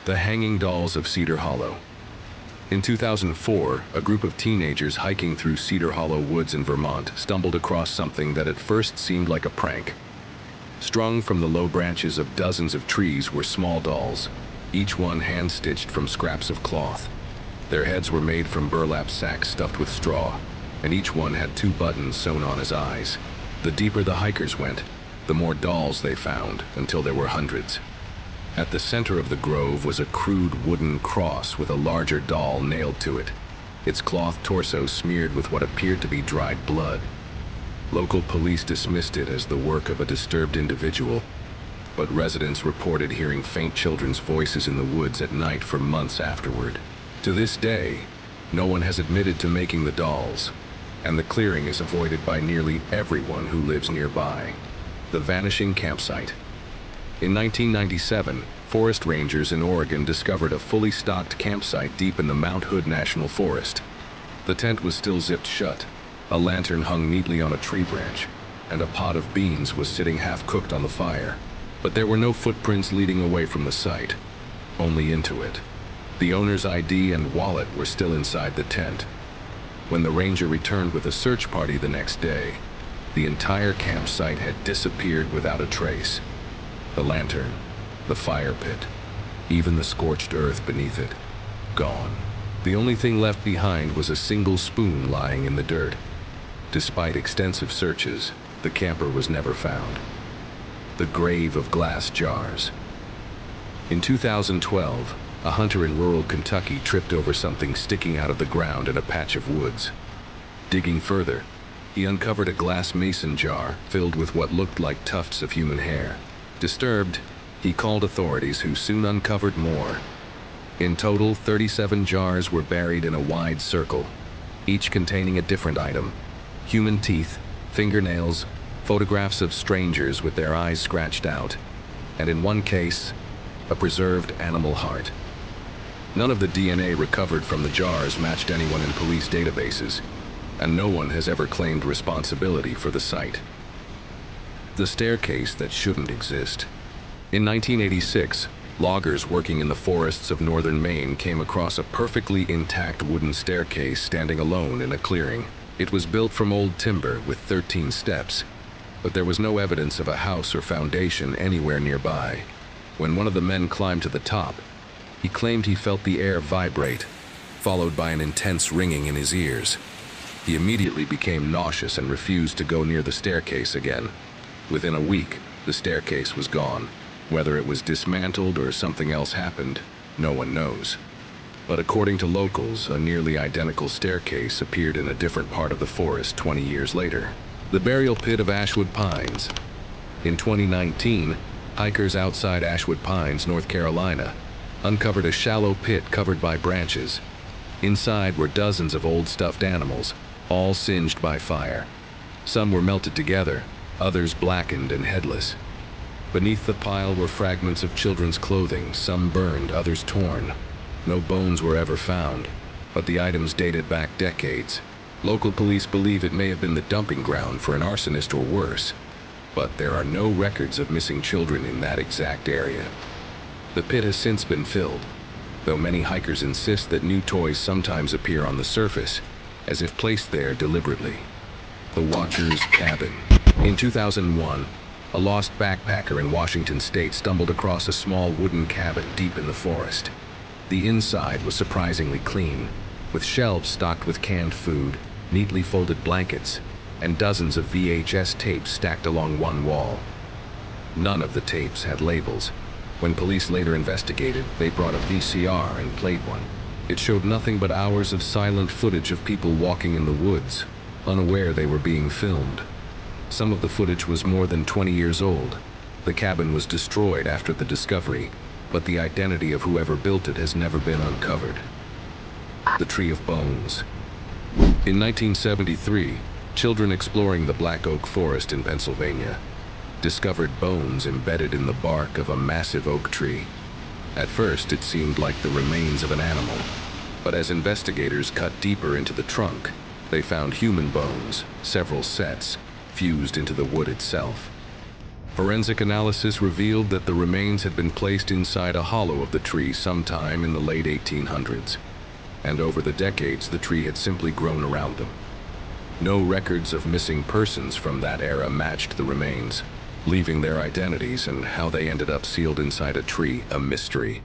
The Hanging Dolls of Cedar Hollow. In 2004, a group of teenagers hiking through Cedar Hollow woods in Vermont stumbled across something that at first seemed like a prank. Strung from the low branches of dozens of trees were small dolls, each one hand-stitched from scraps of cloth. Their heads were made from burlap sacks stuffed with straw, and each one had 2 buttons sewn on his eyes. The deeper the hikers went, the more dolls they found, until there were hundreds. At the center of the grove was a crude wooden cross with a larger doll nailed to it, its cloth torso smeared with what appeared to be dried blood. Local police dismissed it as the work of a disturbed individual, but residents reported hearing faint children's voices in the woods at night for months afterward. To this day, no one has admitted to making the dolls, and the clearing is avoided by nearly everyone who lives nearby. The vanishing campsite. In 1997, forest rangers in Oregon discovered a fully stocked campsite deep in the Mount Hood National Forest. The tent was still zipped shut, a lantern hung neatly on a tree branch, and a pot of beans was sitting half-cooked on the fire. But there were no footprints leading away from the site, only into it. The owner's ID and wallet were still inside the tent. When the ranger returned with a search party the next day, the entire campsite had disappeared without a trace. The lantern, the fire pit, even the scorched earth beneath it, gone. The only thing left behind was a single spoon lying in the dirt. Despite extensive searches, the camper was never found. The grave of glass jars. In 2012, a hunter in rural Kentucky tripped over something sticking out of the ground in a patch of woods. Digging further, he uncovered a glass mason jar filled with what looked like tufts of human hair. Disturbed, he called authorities, who soon uncovered more. In total, 37 jars were buried in a wide circle, each containing a different item: human teeth, fingernails, photographs of strangers with their eyes scratched out, and in one case, a preserved animal heart. None of the DNA recovered from the jars matched anyone in police databases, and no one has ever claimed responsibility for the site. The staircase that shouldn't exist. In 1986, loggers working in the forests of northern Maine came across a perfectly intact wooden staircase standing alone in a clearing. It was built from old timber with 13 steps, but there was no evidence of a house or foundation anywhere nearby. When one of the men climbed to the top, he claimed he felt the air vibrate, followed by an intense ringing in his ears. He immediately became nauseous and refused to go near the staircase again. Within a week, the staircase was gone. Whether it was dismantled or something else happened, no one knows. But according to locals, a nearly identical staircase appeared in a different part of the forest 20 years later. The burial pit of Ashwood Pines. In 2019, hikers outside Ashwood Pines, North Carolina, uncovered a shallow pit covered by branches. Inside were dozens of old stuffed animals, all singed by fire. Some were melted together, others blackened and headless. Beneath the pile were fragments of children's clothing, some burned, others torn. No bones were ever found, but the items dated back decades. Local police believe it may have been the dumping ground for an arsonist or worse, but there are no records of missing children in that exact area. The pit has since been filled, though many hikers insist that new toys sometimes appear on the surface, as if placed there deliberately. The Watcher's Cabin. In 2001, a lost backpacker in Washington state stumbled across a small wooden cabin deep in the forest. The inside was surprisingly clean, with shelves stocked with canned food, neatly folded blankets, and dozens of VHS tapes stacked along one wall. None of the tapes had labels. When police later investigated, they brought a VCR and played one. It showed nothing but hours of silent footage of people walking in the woods, unaware they were being filmed. Some of the footage was more than 20 years old. The cabin was destroyed after the discovery, but the identity of whoever built it has never been uncovered. The Tree of Bones. In 1973, children exploring the Black Oak Forest in Pennsylvania discovered bones embedded in the bark of a massive oak tree. At first, it seemed like the remains of an animal, but as investigators cut deeper into the trunk, they found human bones, several sets, fused into the wood itself. Forensic analysis revealed that the remains had been placed inside a hollow of the tree sometime in the late 1800s, and over the decades the tree had simply grown around them. No records of missing persons from that era matched the remains, leaving their identities and how they ended up sealed inside a tree a mystery.